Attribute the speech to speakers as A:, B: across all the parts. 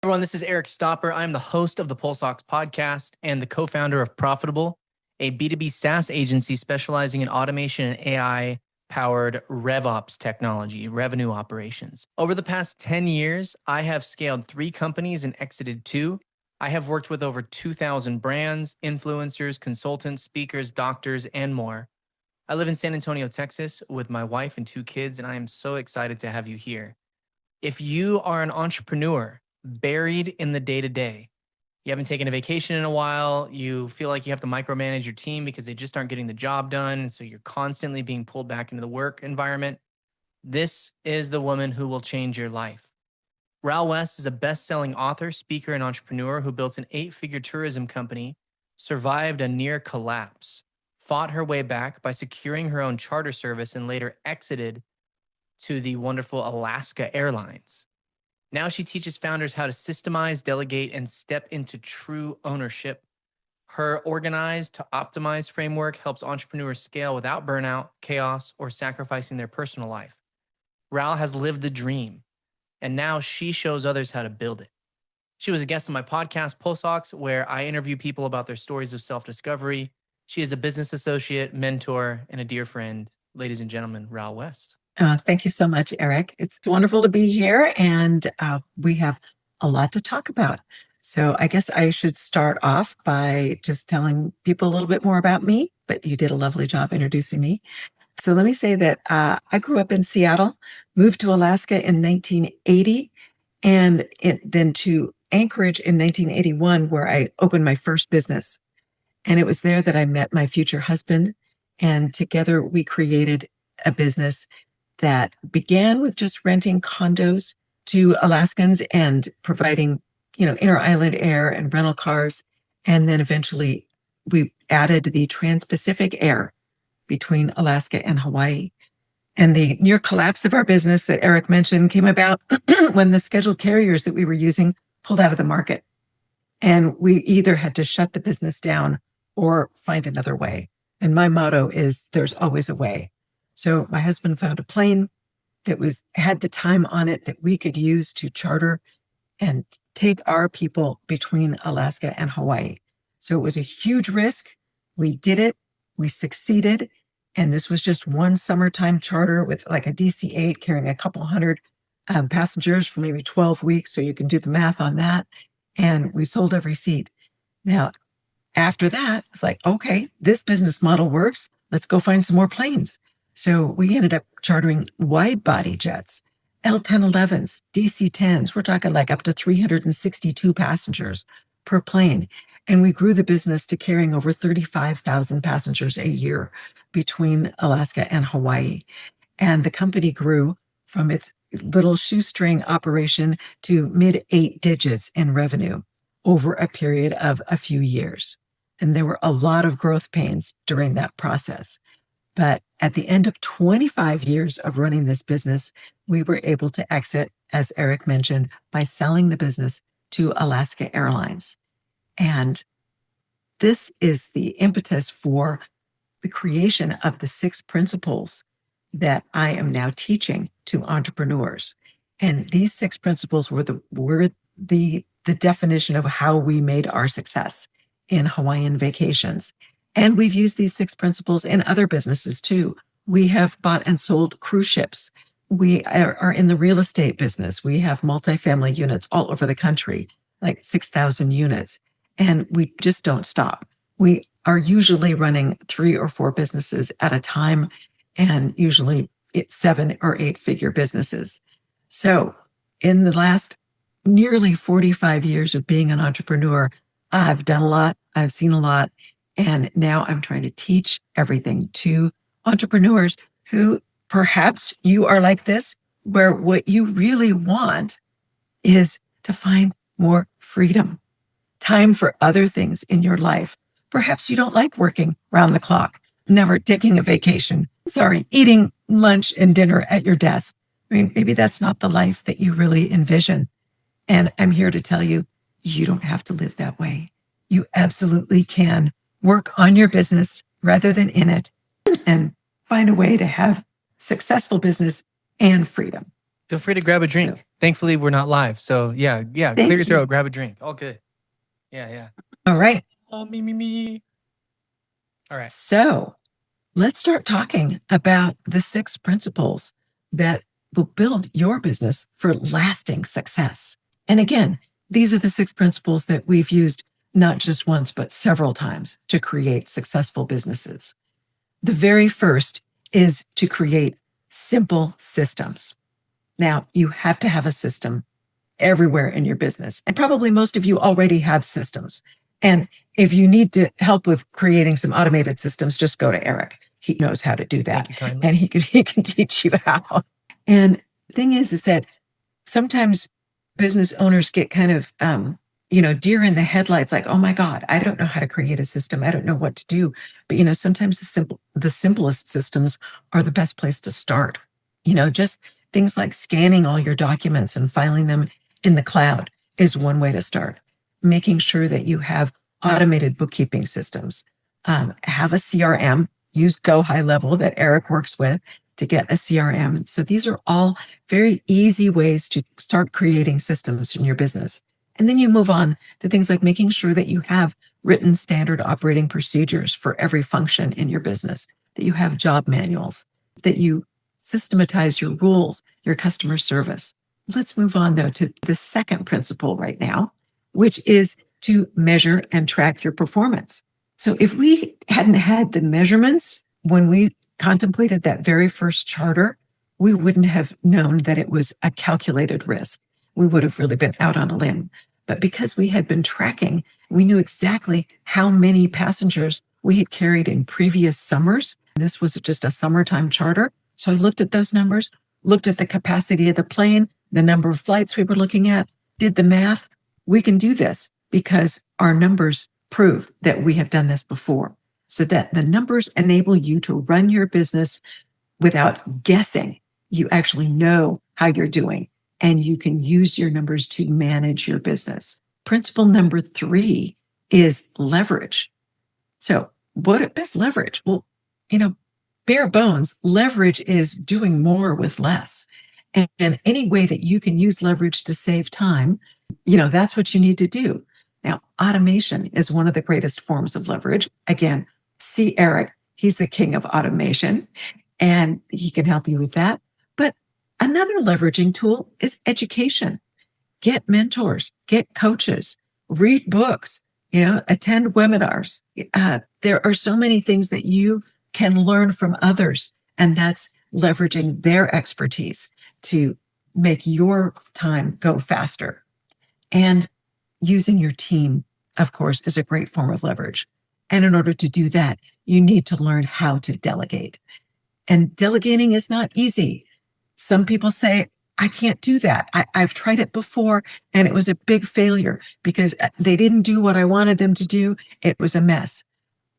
A: Everyone, this is Eric Stopper. I'm the host of the PulseOx podcast and the co-founder of Profitable, a B2B SaaS agency specializing in automation and AI-powered RevOps technology, revenue operations. Over the past 10 years, I have scaled 3 companies and exited 2. I have worked with over 2,000 brands, influencers, consultants, speakers, doctors, and more. I live in San Antonio, Texas, with my wife and 2 kids, and I am so excited to have you here. If you are an entrepreneur buried in the day to day, you haven't taken a vacation in a while, you feel like you have to micromanage your team because they just aren't getting the job done. And so you're constantly being pulled back into the work environment. This is the woman who will change your life. Ral West is a best-selling author, speaker, and entrepreneur who built an 8-figure tourism company, survived a near collapse, fought her way back by securing her own charter service, and later exited to the wonderful Alaska Airlines. Now she teaches founders how to systemize, delegate, and step into true ownership. Her organized to optimize framework helps entrepreneurs scale without burnout, chaos, or sacrificing their personal life. Ral has lived the dream, and now she shows others how to build it. She was a guest on my podcast, PulseOx, where I interview people about their stories of self-discovery. She is a business associate, mentor, and a dear friend. Ladies and gentlemen, Ral West.
B: Thank you so much, Eric. It's wonderful to be here, and we have a lot to talk about. So I guess I should start off by just telling people a little bit more about me, but you did a lovely job introducing me. So let me say that I grew up in Seattle, moved to Alaska in 1980, and then to Anchorage in 1981, where I opened my first business. And it was there that I met my future husband, and together we created a business that began with just renting condos to Alaskans and providing, inter-island air and rental cars. And then eventually we added the Trans-Pacific air between Alaska and Hawaii. And the near collapse of our business that Eric mentioned came about when the scheduled carriers that we were using pulled out of the market. And we either had to shut the business down or find another way. And my motto is there's always a way. So my husband found a plane that had the time on it that we could use to charter and take our people between Alaska and Hawaii. So it was a huge risk. We did it. We succeeded. And this was just one summertime charter with like a DC-8 carrying a couple hundred passengers for maybe 12 weeks. So you can do the math on that. And we sold every seat. Now, after that, it's like, okay, this business model works. Let's go find some more planes. So we ended up chartering wide body jets, L-1011s, DC-10s. We're talking like up to 362 passengers per plane. And we grew the business to carrying over 35,000 passengers a year between Alaska and Hawaii. And the company grew from its little shoestring operation to mid 8 digits in revenue over a period of a few years. And there were a lot of growth pains during that process. But at the end of 25 years of running this business, we were able to exit, as Eric mentioned, by selling the business to Alaska Airlines. And this is the impetus for the creation of the 6 principles that I am now teaching to entrepreneurs. And these 6 principles were the definition of how we made our success in Hawaiian vacations. And we've used these 6 principles in other businesses too. We have bought and sold cruise ships. We are in the real estate business. We have multifamily units all over the country, like 6,000 units. And we just don't stop. We are usually running 3 or 4 businesses at a time, and usually it's 7 or 8-figure businesses. So in the last nearly 45 years of being an entrepreneur, I've done a lot. I've seen a lot. And now I'm trying to teach everything to entrepreneurs who perhaps you are like this, where what you really want is to find more freedom, time for other things in your life. Perhaps you don't like working round the clock, never taking a vacation, eating lunch and dinner at your desk. I mean, maybe that's not the life that you really envision. And I'm here to tell you, you don't have to live that way. You absolutely can work on your business rather than in it and find a way to have successful business and freedom.
A: Feel free to grab a drink.
B: So,
A: Thankfully, we're not live. So yeah, clear your
B: thank you.
A: throat, grab a drink. All good. Yeah.
B: All right.
A: Oh, me. All right.
B: So let's start talking about the 6 principles that will build your business for lasting success. And again, these are the 6 principles that we've used not just once, but several times to create successful businesses. The very first is to create simple systems. Now, you have to have a system everywhere in your business. And probably most of you already have systems. And if you need to help with creating some automated systems, just go to Eric. He knows how to do that.
A: Thank you kindly.
B: And he can teach you how. And the thing is that sometimes business owners get kind of deer in the headlights, like, oh my God, I don't know how to create a system. I don't know what to do. But sometimes the simplest systems are the best place to start. Just things like scanning all your documents and filing them in the cloud is one way to start. Making sure that you have automated bookkeeping systems. Have a CRM, use Go High Level that Eric works with to get a CRM. So these are all very easy ways to start creating systems in your business. And then you move on to things like making sure that you have written standard operating procedures for every function in your business, that you have job manuals, that you systematize your rules, your customer service. Let's move on, though, to the second principle right now, which is to measure and track your performance. So if we hadn't had the measurements when we contemplated that very first charter, we wouldn't have known that it was a calculated risk. We would have really been out on a limb. But because we had been tracking, we knew exactly how many passengers we had carried in previous summers. This was just a summertime charter. So I looked at those numbers, looked at the capacity of the plane, the number of flights we were looking at, did the math. We can do this because our numbers prove that we have done this before. So that the numbers enable you to run your business without guessing. You actually know how you're doing, and you can use your numbers to manage your business. Principle number 3 is leverage. So what is leverage? Well, bare bones, leverage is doing more with less. And any way that you can use leverage to save time, that's what you need to do. Now, automation is one of the greatest forms of leverage. Again, see Eric, he's the king of automation, and he can help you with that. But another leveraging tool is education. Get mentors, get coaches, read books, attend webinars. There are so many things that you can learn from others, and that's leveraging their expertise to make your time go faster. And using your team, of course, is a great form of leverage. And in order to do that, you need to learn how to delegate. And delegating is not easy. Some people say, I can't do that. I've tried it before and it was a big failure because they didn't do what I wanted them to do. It was a mess.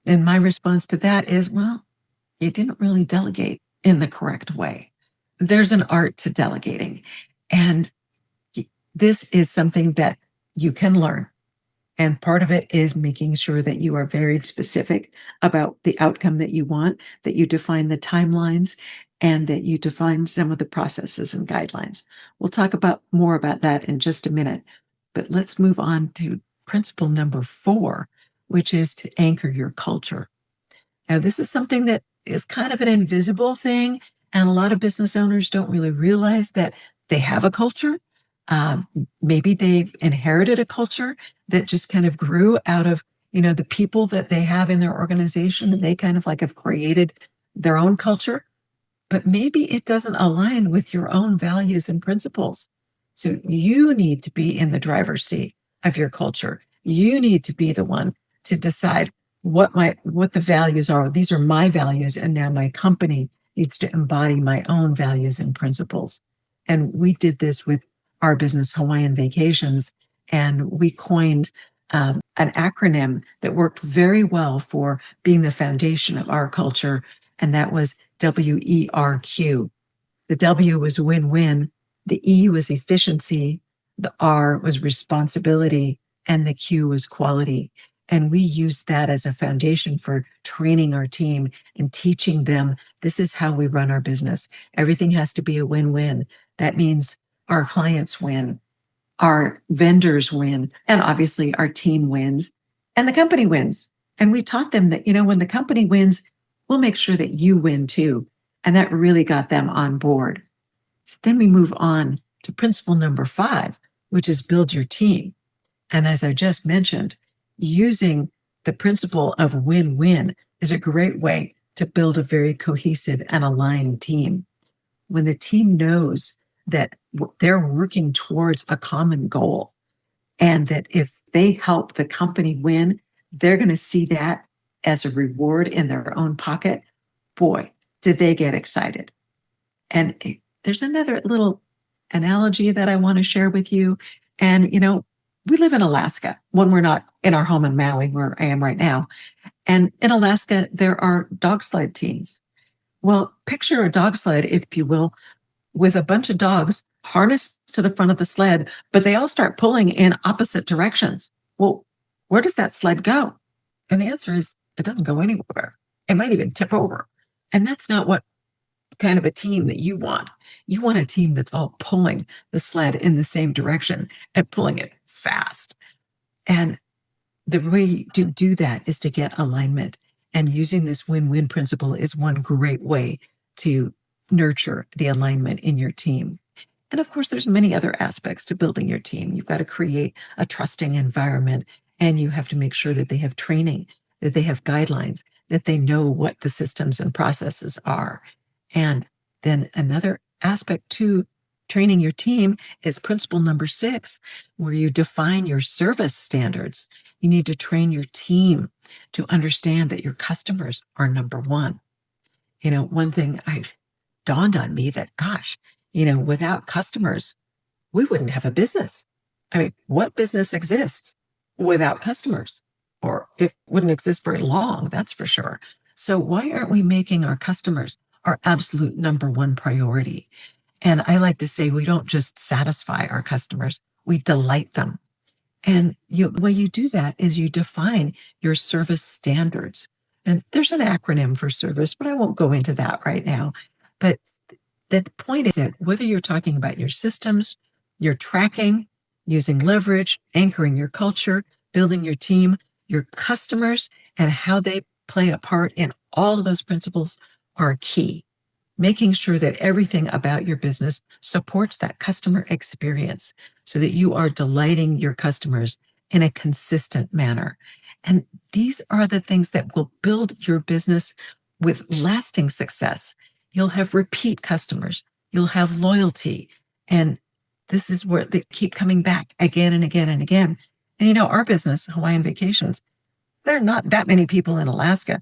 B: And my response to that is, well, you didn't really delegate in the correct way. There's an art to delegating. And this is something that you can learn. And part of it is making sure that you are very specific about the outcome that you want, that you define the timelines, and that you define some of the processes and guidelines. We'll talk more about that in just a minute. But let's move on to principle number 4, which is to anchor your culture. Now, this is something that is kind of an invisible thing, and a lot of business owners don't really realize that they have a culture. Maybe they've inherited a culture that just kind of grew out of, the people that they have in their organization, and they kind of like have created their own culture. But maybe it doesn't align with your own values and principles. So you need to be in the driver's seat of your culture. You need to be the one to decide what the values are. These are my values, and now my company needs to embody my own values and principles. And we did this with our business, Hawaiian Vacations, and we coined an acronym that worked very well for being the foundation of our culture, and that was WERQ. The W was win-win, the E was efficiency, the R was responsibility, and the Q was quality. And we used that as a foundation for training our team and teaching them this is how we run our business. Everything has to be a win-win. That means our clients win, our vendors win, and obviously our team wins, and the company wins. And we taught them that, when the company wins, we'll make sure that you win too. And that really got them on board. So then we move on to principle number 5, which is build your team. And as I just mentioned, using the principle of win-win is a great way to build a very cohesive and aligned team. When the team knows that they're working towards a common goal, and that if they help the company win, they're going to see that as a reward in their own pocket. Boy, did they get excited. And there's another little analogy that I want to share with you. And, we live in Alaska when we're not in our home in Maui, where I am right now. And in Alaska, there are dog sled teams. Well, picture a dog sled, if you will, with a bunch of dogs harnessed to the front of the sled, but they all start pulling in opposite directions. Well, where does that sled go? And the answer is it doesn't go anywhere. It might even tip over. And that's not what kind of a team that you want. You want a team that's all pulling the sled in the same direction and pulling it fast. And the way to do that is to get alignment. And using this win-win principle is one great way to nurture the alignment in your team. And of course, there's many other aspects to building your team. You've got to create a trusting environment, and you have to make sure that they have training, that they have guidelines, that they know what the systems and processes are. And then another aspect to training your team is principle number 6, where you define your service standards. You need to train your team to understand that your customers are number one. One thing I've dawned on me that, gosh, without customers, we wouldn't have a business. I mean, what business exists without customers? Or it wouldn't exist very long, that's for sure. So why aren't we making our customers our absolute number one priority? And I like to say we don't just satisfy our customers, we delight them. And the way you do that is you define your service standards. And there's an acronym for service, but I won't go into that right now. But the point is that whether you're talking about your systems, your tracking, using leverage, anchoring your culture, building your team, your customers, and how they play a part in all of those principles are key. Making sure that everything about your business supports that customer experience so that you are delighting your customers in a consistent manner. And these are the things that will build your business with lasting success. You'll have repeat customers, you'll have loyalty, and this is where they keep coming back again and again and again. And our business, Hawaiian Vacations, there are not that many people in Alaska.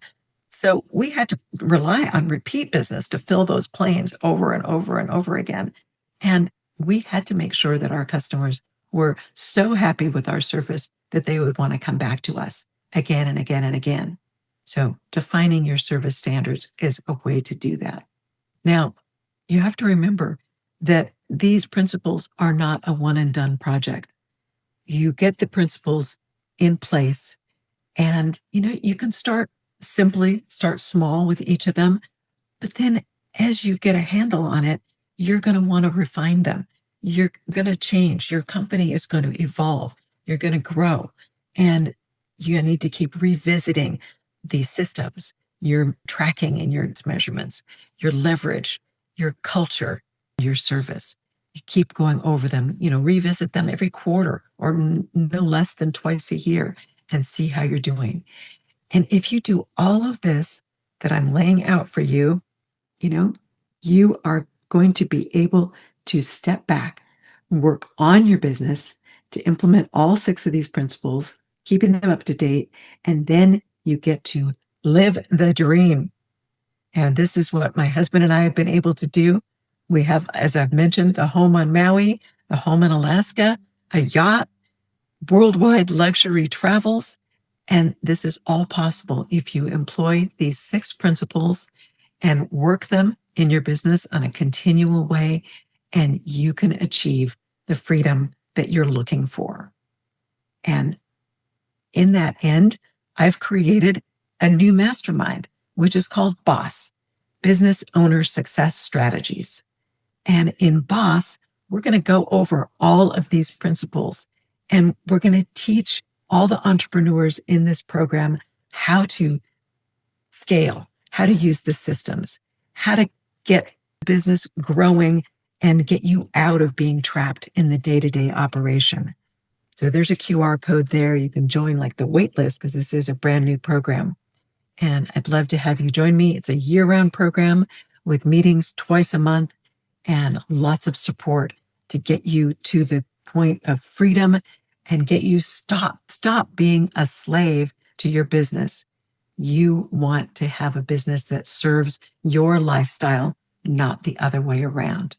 B: So we had to rely on repeat business to fill those planes over and over and over again. And we had to make sure that our customers were so happy with our service that they would want to come back to us again and again and again. So defining your service standards is a way to do that. Now, you have to remember that these principles are not a one and done project. You get the principles in place, and you can start small with each of them, but then as you get a handle on it, you're going to want to refine them. You're going to change. Your company is going to evolve. You're going to grow, and you need to keep revisiting these systems, your tracking and your measurements, your leverage, your culture, your service. You keep going over them, revisit them every quarter or no less than twice a year and see how you're doing. And if you do all of this that I'm laying out for you, you are going to be able to step back, work on your business to implement all 6 of these principles, keeping them up to date, and then you get to live the dream. And this is what my husband and I have been able to do. We have, as I've mentioned, the home on Maui, the home in Alaska, a yacht, worldwide luxury travels. And this is all possible if you employ these 6 principles and work them in your business on a continual way, and you can achieve the freedom that you're looking for. And in that end, I've created a new mastermind, which is called BOSS, Business Owner Success Strategies. And in Boss, we're going to go over all of these principles, and we're going to teach all the entrepreneurs in this program how to scale, how to use the systems, how to get business growing and get you out of being trapped in the day-to-day operation. So there's a QR code there. You can join like the wait list because this is a brand new program. And I'd love to have you join me. It's a year-round program with meetings twice a month and lots of support to get you to the point of freedom and get you stop being a slave to your business. You want to have a business that serves your lifestyle, not the other way around.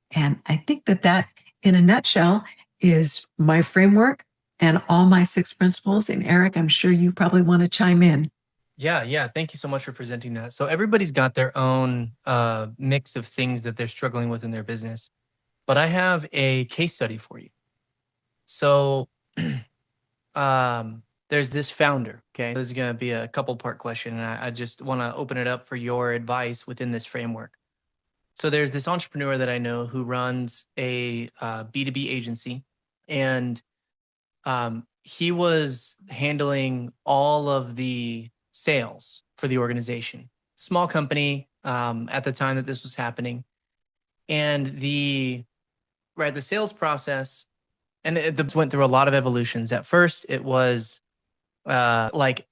B: And I think that in a nutshell is my framework and all my 6 principles. And Eric, I'm sure you probably want to chime in.
A: Yeah. Thank you so much for presenting that. So everybody's got their own mix of things that they're struggling with in their business. But I have a case study for you. So there's this founder. Okay. This is going to be a couple part question. And I just want to open it up for your advice within this framework. So there's this entrepreneur that I know who runs a B2B agency. And he was handling all of the sales for the organization. Small company at the time that this was happening. And the sales process, and it went through a lot of evolutions. At first, it was like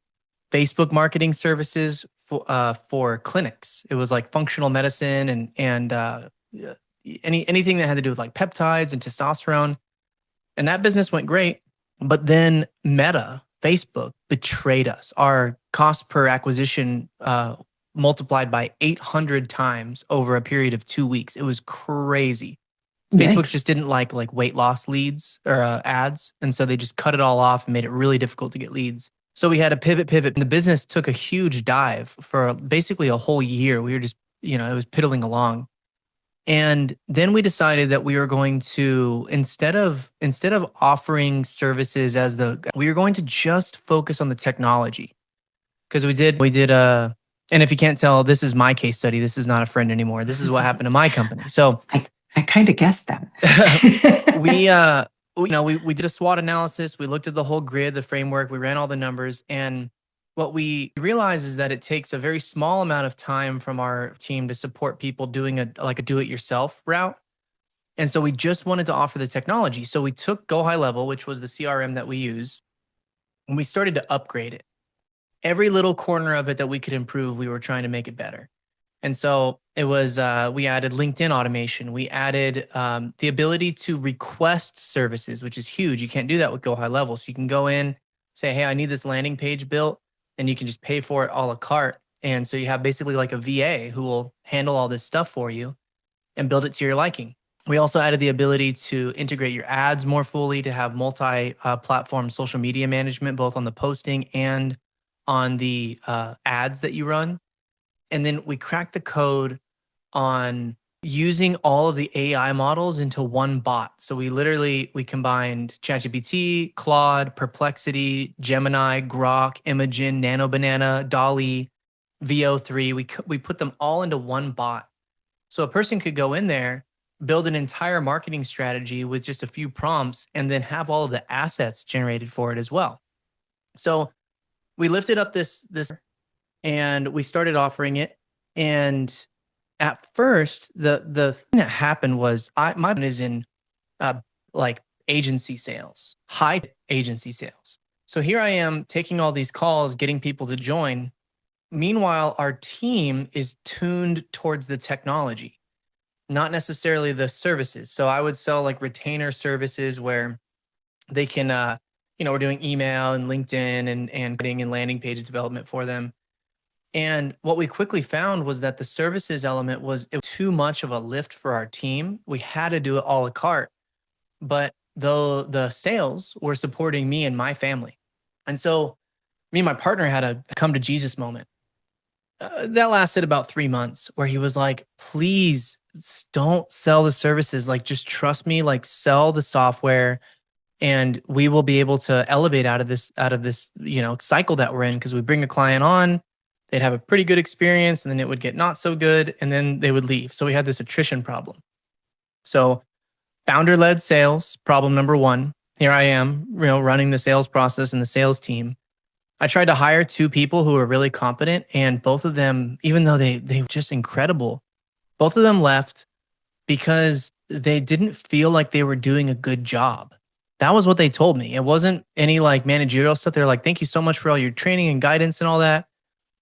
A: Facebook marketing services for clinics. It was like functional medicine and anything that had to do with like peptides and testosterone. And that business went great. But then Meta, Facebook, betrayed us. Our cost per acquisition multiplied by 800 times over a period of 2 weeks. It was crazy. Facebook just didn't like weight loss leads or ads. And so they just cut it all off and made it really difficult to get leads. So we had to pivot. And the business took a huge dive for basically a whole year. We were just, it was piddling along. And then we decided that we were going to, instead of offering services we were going to just focus on the technology. Because we did and if you can't tell, this is my case study. This is not a friend anymore. This is what happened to my company. So
B: I kind of guessed that.
A: we did a SWOT analysis. We looked at the whole grid, the framework. We ran all the numbers. And what we realize is that it takes a very small amount of time from our team to support people doing a do-it-yourself route. And so we just wanted to offer the technology. So we took Go High Level, which was the CRM that we use, and we started to upgrade it. Every little corner of it that we could improve, we were trying to make it better. And so it was, we added LinkedIn automation. We added the ability to request services, which is huge. You can't do that with Go High Level. So you can go in, say, hey, I need this landing page built, and you can just pay for it a la carte. And so you have basically like a VA who will handle all this stuff for you and build it to your liking. We also added the ability to integrate your ads more fully, to have multi-platform social media management, both on the posting and on the ads that you run. And then we cracked the code on using all of the AI models into one bot. So we combined ChatGPT, Claude, Perplexity, Gemini, Grok, Imagen, Nano Banana, DALL-E, VO3. We put them all into one bot. So a person could go in there, build an entire marketing strategy with just a few prompts, and then have all of the assets generated for it as well. So we lifted up this and we started offering it. And at first, the thing that happened was my is in like agency sales, high agency sales. So here I am taking all these calls, getting people to join. Meanwhile, our team is tuned towards the technology, not necessarily the services. So I would sell like retainer services where they can, we're doing email and LinkedIn and putting in landing page development for them. And what we quickly found was that the services element was too much of a lift for our team. We had to do it a la carte, but the sales were supporting me and my family. And so me and my partner had a come to Jesus moment. That lasted about 3 months, where he was like, please don't sell the services. Like, just trust me, like sell the software, and we will be able to elevate out of this, cycle that we're in. Because we bring a client on, they'd have a pretty good experience, and then it would get not so good, and then they would leave. So we had this attrition problem. So founder-led sales, problem number one. Here I am, running the sales process and the sales team. I tried to hire two people who were really competent, and both of them, even though they were just incredible, both of them left because they didn't feel like they were doing a good job. That was what they told me. It wasn't any like managerial stuff. They're like, thank you so much for all your training and guidance and all that.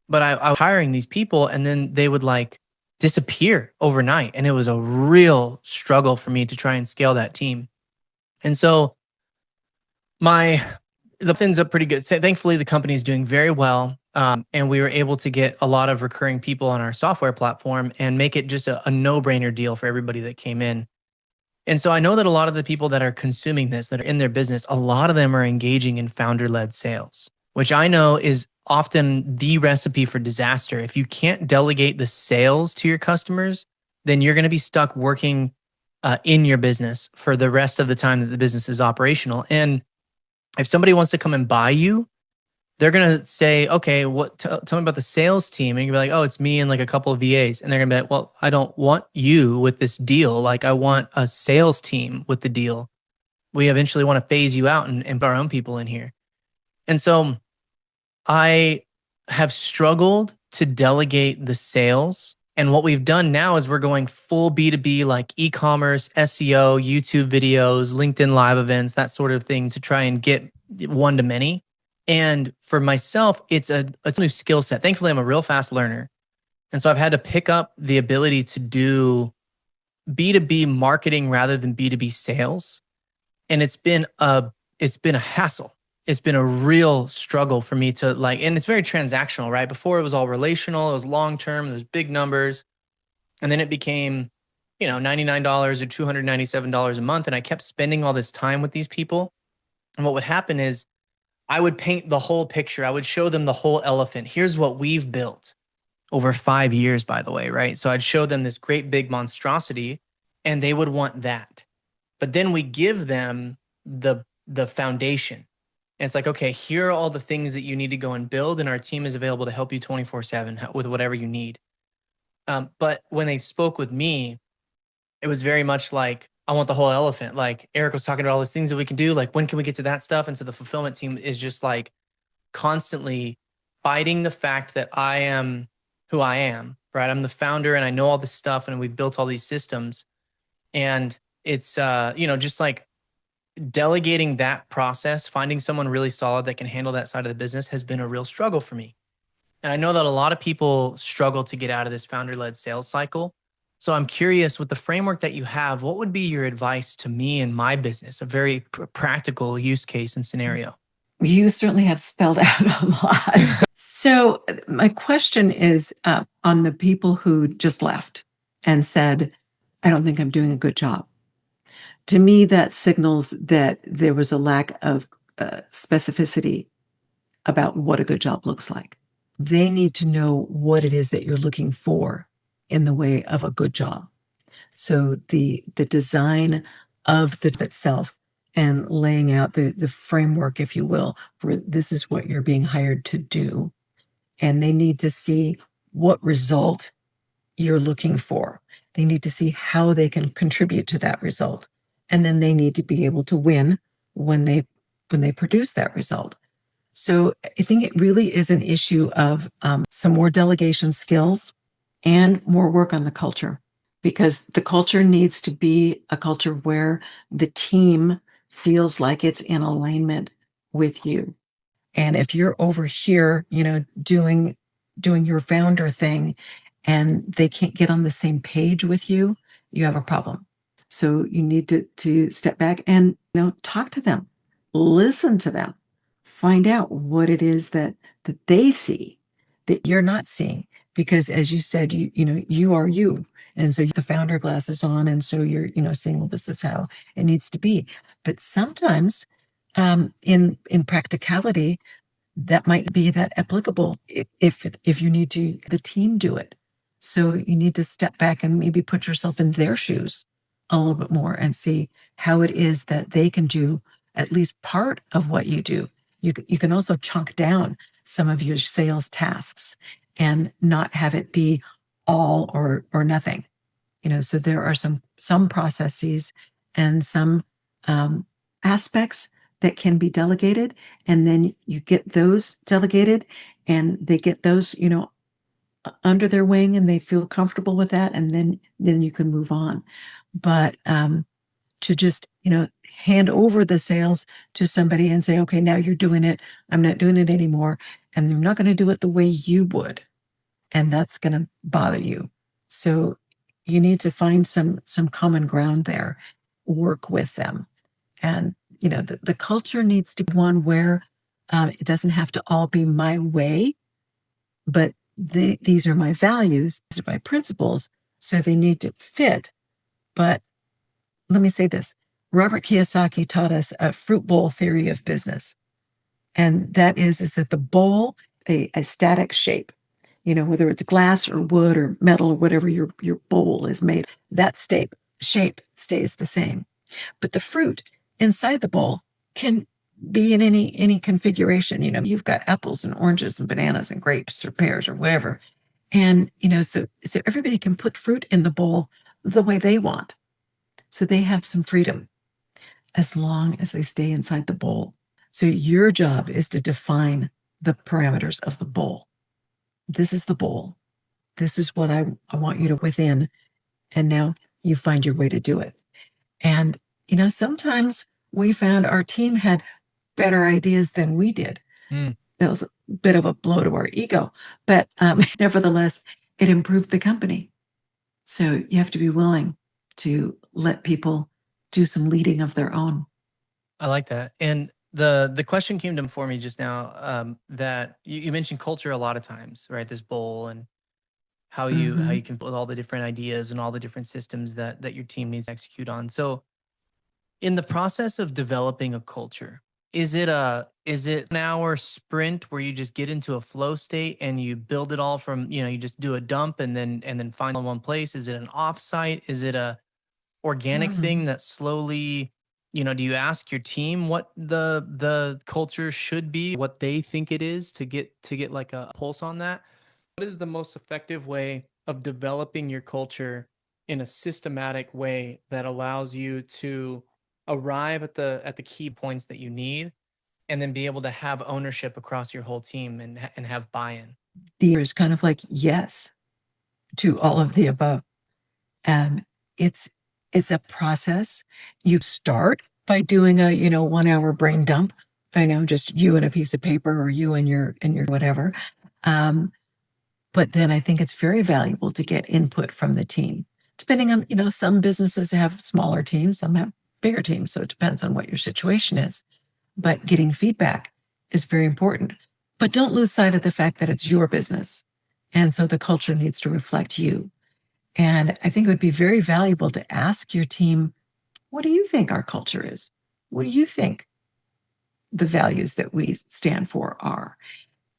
A: But I was hiring these people and then they would like disappear overnight. And it was a real struggle for me to try and scale that team. And so my the things up pretty good. Thankfully, the company is doing very well. And we were able to get a lot of recurring people on our software platform and make it just a no-brainer deal for everybody that came in. And so I know that a lot of the people that are consuming this, that are in their business, a lot of them are engaging in founder-led sales, which I know is often the recipe for disaster. If you can't delegate the sales to your customers, then you're going to be stuck working in your business for the rest of the time that the business is operational. And if somebody wants to come and buy you, they're going to say, okay, tell me about the sales team. And you're like, oh, it's me and like a couple of VAs. And they're going to be like, well, I don't want you with this deal. Like I want a sales team with the deal. We eventually want to phase you out and put our own people in here. And so I have struggled to delegate the sales. And what we've done now is we're going full B2B, like e-commerce, SEO, YouTube videos, LinkedIn live events, that sort of thing to try and get one to many. And for myself, it's a new skill set. Thankfully, I'm a real fast learner. And so I've had to pick up the ability to do B2B marketing rather than B2B sales. And it's been a hassle. It's been a real struggle for me to like, and it's very transactional, right? Before it was all relational, it was long-term, there was big numbers. And then it became, $99 or $297 a month. And I kept spending all this time with these people. And what would happen is I would paint the whole picture. I would show them the whole elephant. Here's what we've built over 5 years, by the way, right? So I'd show them this great big monstrosity and they would want that. But then we give them the foundation. And it's like, okay, here are all the things that you need to go and build, and our team is available to help you 24/7 with whatever you need. But when they spoke with me, it was very much like, I want the whole elephant. Like Eric was talking about all these things that we can do. Like, when can we get to that stuff? And so the fulfillment team is just like constantly fighting the fact that I am who I am, right? I'm the founder and I know all this stuff and we've built all these systems. And it's, just like delegating that process, finding someone really solid that can handle that side of the business has been a real struggle for me. And I know that a lot of people struggle to get out of this founder-led sales cycle. So I'm curious, with the framework that you have, what would be your advice to me and my business, a very practical use case and scenario?
B: You certainly have spelled out a lot. So my question is on the people who just left and said, I don't think I'm doing a good job. To me, that signals that there was a lack of specificity about what a good job looks like. They need to know what it is that you're looking for in the way of a good job. So the design of the itself and laying out the framework, if you will, where this is what you're being hired to do. And they need to see what result you're looking for. They need to see how they can contribute to that result. And then they need to be able to win when they produce that result. So I think it really is an issue of some more delegation skills and more work on the culture, because the culture needs to be a culture where the team feels like it's in alignment with you. And if you're over here, doing your founder thing and they can't get on the same page with you, you have a problem. So you need to step back and talk to them, listen to them, find out what it is that they see that you're not seeing. Because as you said, you are you. And so the founder glasses on, and so you're saying, well, this is how it needs to be. But sometimes in practicality, that might be that applicable if you need to the team do it. So you need to step back and maybe put yourself in their shoes a little bit more and see how it is that they can do at least part of what you do. You can also chunk down some of your sales tasks and not have it be all or nothing. So there are some processes and some aspects that can be delegated, and then you get those delegated, and they get those, under their wing, and they feel comfortable with that, and then you can move on. But to just, hand over the sales to somebody and say, okay, now you're doing it. I'm not doing it anymore. And they're not going to do it the way you would. And that's going to bother you. So you need to find some common ground there, work with them. And, the culture needs to be one where it doesn't have to all be my way, but these are my values, these are my principles. So they need to fit. But let me say this. Robert Kiyosaki taught us a fruit bowl theory of business. And that is that the bowl, a static shape, whether it's glass or wood or metal or whatever your bowl is made, that shape stays the same. But the fruit inside the bowl can be in any configuration. You've got apples and oranges and bananas and grapes or pears or whatever. And, so everybody can put fruit in the bowl the way they want. So they have some freedom as long as they stay inside the bowl. So your job is to define the parameters of the bowl. This is the bowl. This is what I want you to within. And now you find your way to do it. And, sometimes we found our team had better ideas than we did. That was a bit of a blow to our ego, but nevertheless, it improved the company. So you have to be willing to let people do some leading of their own.
A: I like that. And the question came to for me just now, that you mentioned culture a lot of times, right? This bowl and how you can put all the different ideas and all the different systems that your team needs to execute on. So in the process of developing a culture, is it an hour sprint where you just get into a flow state and you build it all from, you just do a dump and then find in one place? Is it an offsite? Is it a organic thing that slowly, do you ask your team what the culture should be, what they think it is, to get like a pulse on that? What is the most effective way of developing your culture in a systematic way that allows you to arrive at the key points that you need, and then be able to have ownership across your whole team and have buy-in?
B: The year is kind of like yes to all of the above. And it's a process. You start by doing a 1 hour brain dump. I know, just you and a piece of paper, or you and your whatever. But then I think it's very valuable to get input from the team. Depending on, some businesses have smaller teams, some have bigger teams. So it depends on what your situation is. But getting feedback is very important. But don't lose sight of the fact that it's your business. And so the culture needs to reflect you. And I think it would be very valuable to ask your team, what do you think our culture is? What do you think the values that we stand for are?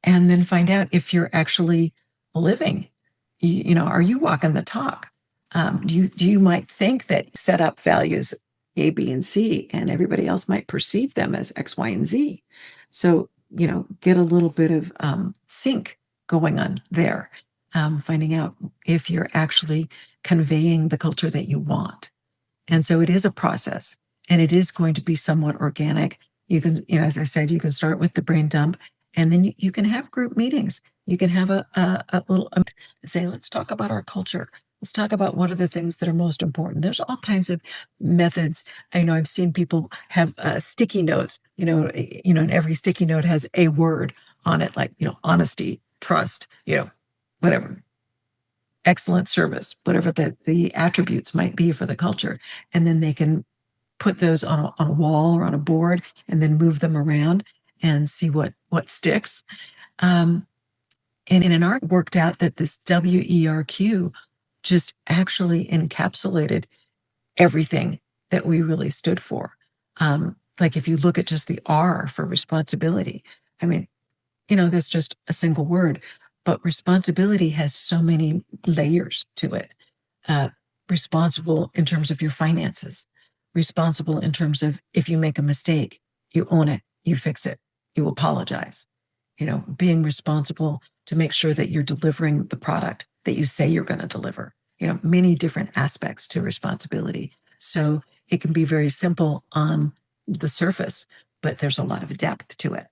B: And then find out if you're actually living. Are you walking the talk? You might think that set up values A, B, and C, and everybody else might perceive them as X, Y, and Z. So, get a little bit of sync going on there, finding out if you're actually conveying the culture that you want. And so it is a process, and it is going to be somewhat organic. You can, as I said, you can start with the brain dump, and then you can have group meetings. You can have a little say, let's talk about our culture. Let's talk about what are the things that are most important. There's all kinds of methods. I know I've seen people have sticky notes, and every sticky note has a word on it, like, honesty, trust, whatever, excellent service, whatever the attributes might be for the culture. And then they can put those on a wall or on a board and then move them around and see what sticks. And in our worked out that this WERQ just actually encapsulated everything that we really stood for. Like if you look at just the R for responsibility, I mean, that's just a single word, but responsibility has so many layers to it. Responsible in terms of your finances, responsible in terms of if you make a mistake, you own it, you fix it, you apologize. Being responsible to make sure that you're delivering the product that you say you're going to deliver. many different aspects to responsibility. So it can be very simple on the surface, but there's a lot of depth to it.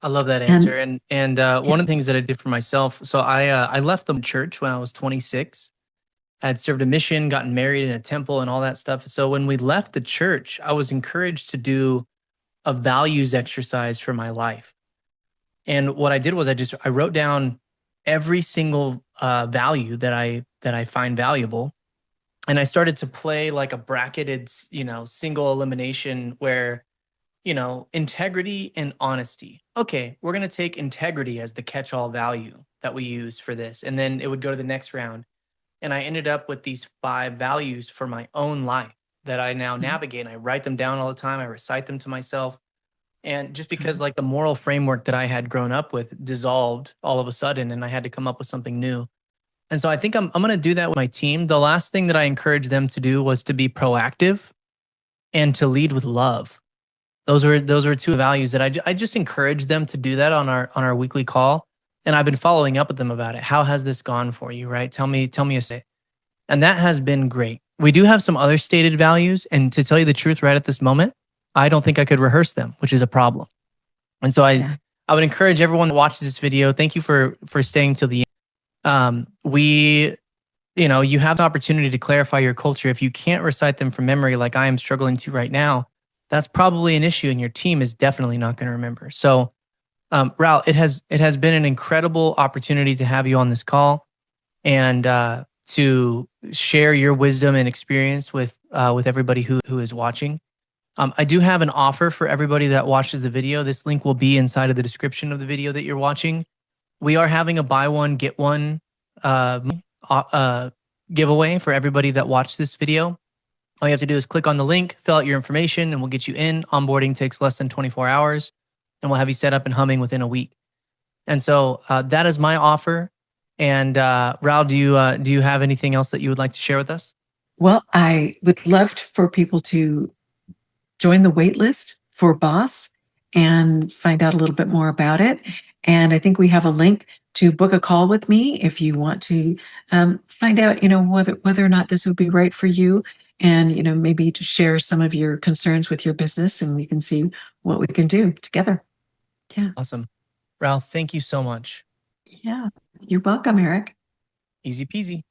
A: I love that
B: And
A: answer. And one of the things that I did for myself, so I left the church when I was 26. I had served a mission, gotten married in a temple, and all that stuff. So when we left the church, I was encouraged to do a values exercise for my life. And what I did was I wrote down every single value that I find valuable, and I started to play like a bracketed, single elimination where, integrity and honesty. Okay, we're going to take integrity as the catch-all value that we use for this, and then it would go to the next round. And I ended up with these 5 values for my own life that I now navigate. And I write them down all the time. I recite them to myself. And just because like the moral framework that I had grown up with dissolved all of a sudden, and I had to come up with something new. And so I think I'm going to do that with my team. The last thing that I encouraged them to do was to be proactive and to lead with love. Those were 2 values that I just encouraged them to do that on our weekly call. And I've been following up with them about it. How has this gone for you, right? Tell me a say. And that has been great. We do have some other stated values, and to tell you the truth right at this moment, I don't think I could rehearse them, which is a problem. And so I would encourage everyone that watches this video, thank you for staying till the end. You have the opportunity to clarify your culture. If you can't recite them from memory like I am struggling to right now, that's probably an issue, and your team is definitely not going to remember. So Ral, it has been an incredible opportunity to have you on this call and to share your wisdom and experience with everybody who is watching. I do have an offer for everybody that watches the video. This link will be inside of the description of the video that you're watching. We are having a buy one get one giveaway for everybody that watched this video. All you have to do is click on the link, fill out your information, and we'll get you in. Onboarding takes less than 24 hours, and we'll have you set up and humming within a week. And so that is my offer. And Ral, do you have anything else that you would like to share with us?
B: Well, I would love for people to join the wait list for Boss and find out a little bit more about it. And I think we have a link to book a call with me if you want to find out, whether or not this would be right for you, and maybe to share some of your concerns with your business, and we can see what we can do together. Yeah.
A: Awesome. Ral, thank you so much.
B: Yeah. You're welcome, Eric.
A: Easy peasy.